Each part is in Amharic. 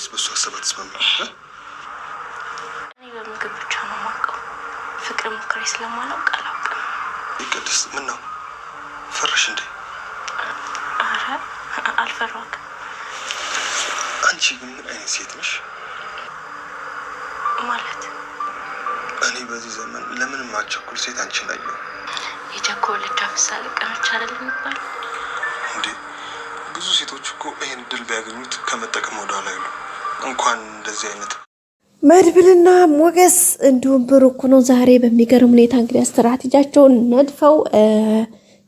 ወይስ በሱ ሀሳብ አትስማማም? እኔ በምግብ ብቻ ነው የማውቀው። ፍቅር ሞክሬ ስለማላውቅ አላውቅም። ቅድስት ምን ነው ፈራሽ እንዴ? አረ አልፈራሁም። አንቺ ግን ምን አይነት ሴት ነሽ? ማለት እኔ በዚህ ዘመን ለምንም አልቸኩል ሴት አንቺን አየሁ። የቸኮለች አፍሳለ ቀኖች አይደለም የሚባል እንዴ? ብዙ ሴቶች እኮ ይሄን ድል ቢያገኙት ከመጠቀም ወደ ኋላ አይሉ። እንኳን እንደዚህ አይነት መድብልና ሞገስ እንዲሁም ብሩክ ነው ዛሬ በሚገርም ሁኔታ እንግዲህ ስትራቴጂያቸውን ነድፈው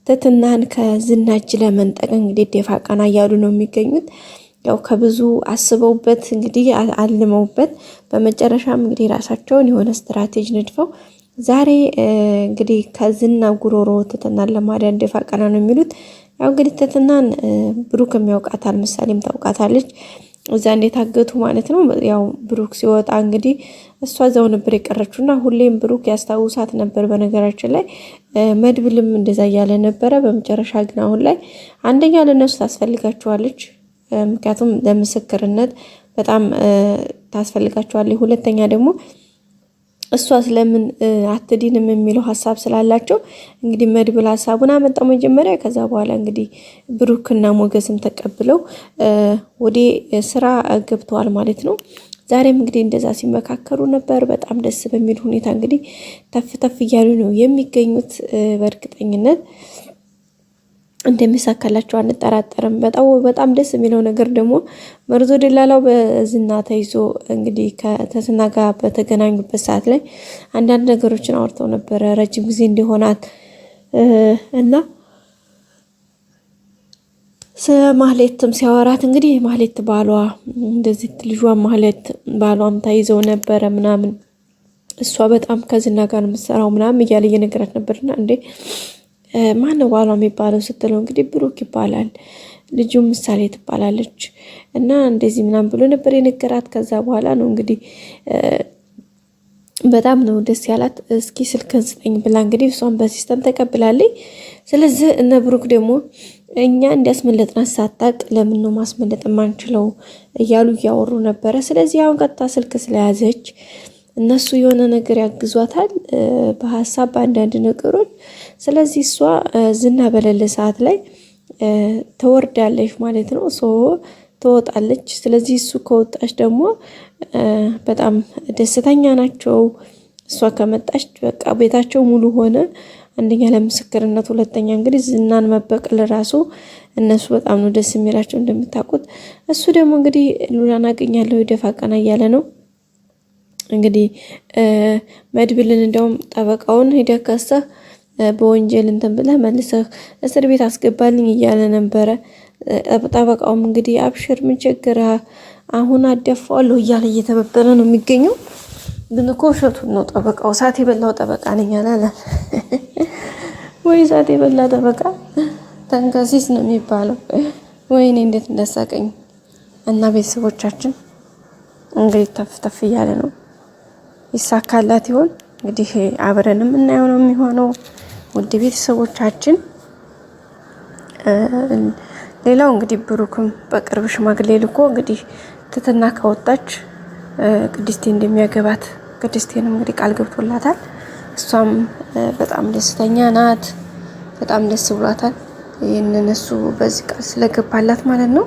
ትትናን ከዝና እጅ ለመንጠቅ እንግዲህ ደፋ ቀና እያሉ ነው የሚገኙት። ያው ከብዙ አስበውበት እንግዲህ አልመውበት በመጨረሻም እንግዲህ ራሳቸውን የሆነ ስትራቴጂ ነድፈው ዛሬ እንግዲህ ከዝና ጉሮሮ ትትናን ለማዳን ደፋ ቀና ነው የሚሉት። ያው እንግዲህ ትትናን ብሩክ የሚያውቃታል፣ ምሳሌም ታውቃታለች። እዛ እንደታገቱ ማለት ነው። ያው ብሩክ ሲወጣ እንግዲህ እሷ እዛው ነበር የቀረችውና ሁሌም ብሩክ ያስታውሳት ነበር። በነገራችን ላይ መድብልም እንደዛ እያለ ነበረ። በመጨረሻ ግን አሁን ላይ አንደኛ ለነሱ ታስፈልጋቸዋለች፣ ምክንያቱም ለምስክርነት በጣም ታስፈልጋቸዋለች። ሁለተኛ ደግሞ እሷ ስለምን አትዲንም የሚለው ሀሳብ ስላላቸው እንግዲህ መድብል ሀሳቡን አመጣው መጀመሪያ። ከዛ በኋላ እንግዲህ ብሩክና ሞገስም ተቀብለው ወደ ስራ ገብተዋል ማለት ነው። ዛሬም እንግዲህ እንደዛ ሲመካከሩ ነበር። በጣም ደስ በሚል ሁኔታ እንግዲህ ተፍ ተፍ እያሉ ነው የሚገኙት። በእርግጠኝነት እንደሚሳካላቸው አንጠራጠርም። በጣም ደስ የሚለው ነገር ደግሞ መርዞ ደላላው በዝና ተይዞ እንግዲህ ከትትና ጋር በተገናኙበት ሰዓት ላይ አንዳንድ ነገሮችን አውርተው ነበረ። ረጅም ጊዜ እንዲሆናት እና ማህሌትም ሲያወራት እንግዲህ ማህሌት ባሏ እንደዚህ ልጇ ማህሌት ባሏም ተይዘው ነበረ ምናምን፣ እሷ በጣም ከዝና ጋር የምትሰራው ምናምን እያለ እየነገራት ነበርና እንዴ ማን ነው ባሏ የሚባለው ስትለው እንግዲህ ብሩክ ይባላል፣ ልጁ ምሳሌ ትባላለች እና እንደዚህ ምናምን ብሎ ነበር የነገራት። ከዛ በኋላ ነው እንግዲህ በጣም ነው ደስ ያላት። እስኪ ስልክን ስጠኝ ብላ እንግዲህ እሷን በሲስተም ተቀብላለች። ስለዚህ እነ ብሩክ ደግሞ እኛ እንዲያስመለጥናት ሳታቅ ለምን ነው ማስመለጥ የማንችለው እያሉ እያወሩ ነበረ። ስለዚህ አሁን ቀጥታ ስልክ ስለያዘች እነሱ የሆነ ነገር ያግዟታል በሀሳብ በአንዳንድ ነገሮች። ስለዚህ እሷ ዝና በሌለ ሰዓት ላይ ትወርዳለች ማለት ነው። ትወጣለች። ስለዚህ እሱ ከወጣች ደግሞ በጣም ደስተኛ ናቸው። እሷ ከመጣች በቃ ቤታቸው ሙሉ ሆነ። አንደኛ ለምስክርነት፣ ሁለተኛ እንግዲህ ዝናን መበቀል ራሱ እነሱ በጣም ነው ደስ የሚላቸው እንደምታውቁት። እሱ ደግሞ እንግዲህ ሉላን አገኛለሁ ደፋ ቀና እያለ ነው እንግዲህ መድብልን እንደውም ጠበቃውን ሄደህ ከሰህ በወንጀል እንትን ብለህ መልሰህ እስር ቤት አስገባልኝ እያለ ነበረ። ጠበቃውም እንግዲህ አብሽር ምን ችግር አሁን አደፋዋለሁ እያለ እየተበበረ ነው የሚገኘው። ግን እኮ ውሸቱን ነው ጠበቃው። እሳት የበላው ጠበቃ ነኝ አላለ ወይ? እሳት የበላ ጠበቃ ተንከሲስ ነው የሚባለው። ወይኔ እንዴት እንደሳቀኝ። እና ቤተሰቦቻችን እንግዲህ ተፍ ተፍ እያለ ነው። ይሳካላት ይሆን እንግዲህ አብረንም እናየው ነው የሚሆነው። ውድ ቤተሰቦቻችን ሌላው እንግዲህ ብሩክም በቅርብ ሽማግሌ ልኮ እንግዲህ ትትና ከወጣች ቅድስቴ እንደሚያገባት ቅድስቴንም እንግዲህ ቃል ገብቶላታል። እሷም በጣም ደስተኛ ናት። በጣም ደስ ብሏታል። ይህንን እሱ በዚህ ቃል ስለገባላት ማለት ነው።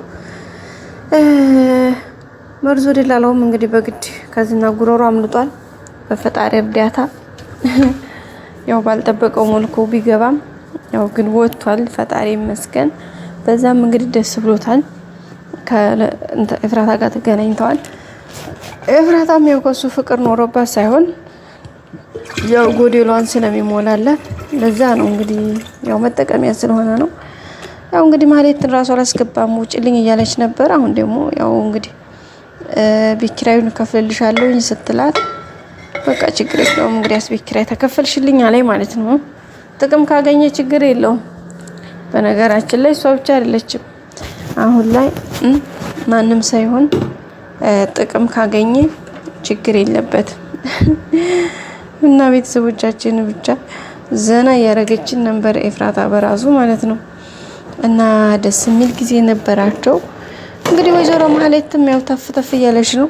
መርዞ ደላላውም እንግዲህ በግድ ከዝና ጉሮሮ አምልጧል በፈጣሪ እርዳታ። ያው ባልጠበቀው መልኩ ቢገባም ያው ግን ወጥቷል፣ ፈጣሪ ይመስገን። በዛም እንግዲህ ደስ ብሎታል። ከኤፍራታ ጋር ተገናኝተዋል። ኤፍራታም ያው ከሱ ፍቅር ኖሮባት ሳይሆን ያው ጎዴሏን ስለሚሞላላት ለዛ ነው እንግዲህ ያው መጠቀሚያ ስለሆነ ነው። ያው እንግዲህ ማህሌትን ራሷ አላስገባም ውጭልኝ እያለች ነበር። አሁን ደግሞ ያው እንግዲህ ቤት ኪራዩን ከፍልልሻለሁ ስትላት በቃ ችግር የለውም እንግዲህ ቤት ኪራይ ተከፈልሽልኝ አለኝ ማለት ነው። ጥቅም ካገኘ ችግር የለውም። በነገራችን ላይ እሷ ብቻ አይደለችም አሁን ላይ ማንም ሳይሆን ጥቅም ካገኘ ችግር የለበትም። እና ቤተሰቦቻችን ብቻ ዘና ያረገችን ነበር ኤፍራታ በራሱ ማለት ነው። እና ደስ የሚል ጊዜ ነበራቸው። እንግዲህ ወይዘሮ ማህሌትም ያው ተፍ ተፍ እያለች ነው።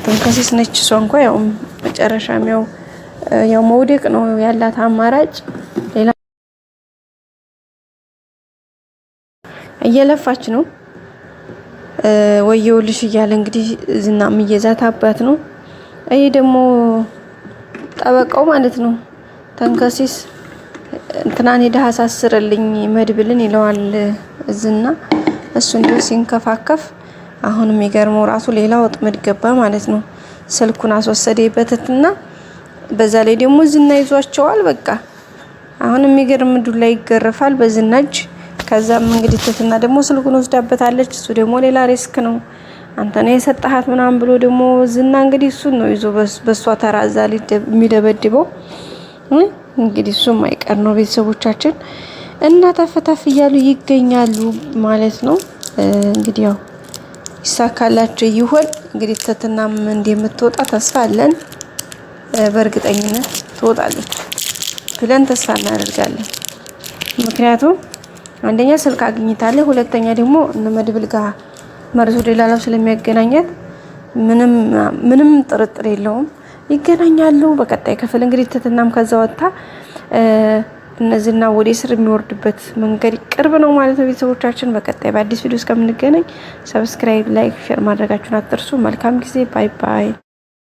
ተንከሲስ ነች እሷ እንኳ ያው መጨረሻም ያው መውደቅ ነው ያላት አማራጭ። ሌላ እየለፋች ነው ወየውልሽ እያለ እንግዲህ ዝናም እየዛታባት ነው። ይሄ ደግሞ ጠበቃው ማለት ነው ተንከሲስ እንትናን ሄደህ አሳስርልኝ መድብልን ይለዋል ዝና። እሱ እንዲሁ ሲንከፋከፍ አሁን የሚገርመው ራሱ ሌላ ወጥመድ ገባ ማለት ነው። ስልኩን አስወሰደበትና በዛ ላይ ደግሞ ዝና ይዟቸዋል። በቃ አሁን የሚገርም ዱላ ይገረፋል በዝና እጅ። ከዛም እንግዲህ ትትና ደግሞ ስልኩን ወስዳበታለች። እሱ ደግሞ ሌላ ሪስክ ነው አንተ ነው የሰጣሃት ምናምን ብሎ ደግሞ ዝና እንግዲህ እሱን ነው ይዞ በሷ ተራዛ የሚደበድበው። እንግዲህ እሱም አይቀር ነው ቤተሰቦቻችን እና ተፈታፍ እያሉ ይገኛሉ ማለት ነው። እንግዲህ ያው ይሳካላቸው ይሆን እንግዲህ ትትናም እንደምትወጣ ተስፋ አለን። በእርግጠኝነት ትወጣለች ብለን ተስፋ እናደርጋለን። ምክንያቱም አንደኛ ስልክ አግኝታለች፣ ሁለተኛ ደግሞ እነ መድብል ጋር መርዞ ደላላው ስለሚያገናኛት ምንም ጥርጥር የለውም ይገናኛሉ። በቀጣይ ክፍል እንግዲህ ትትናም ከዛ ወጣ እነዚህና ወደ ስር የሚወርድበት መንገድ ቅርብ ነው ማለት ነው። ቤተሰቦቻችን በቀጣይ በአዲስ ቪዲዮ እስከምንገናኝ ሰብስክራይብ፣ ላይክ፣ ሼር ማድረጋችሁን አትርሱ። መልካም ጊዜ። ባይ ባይ።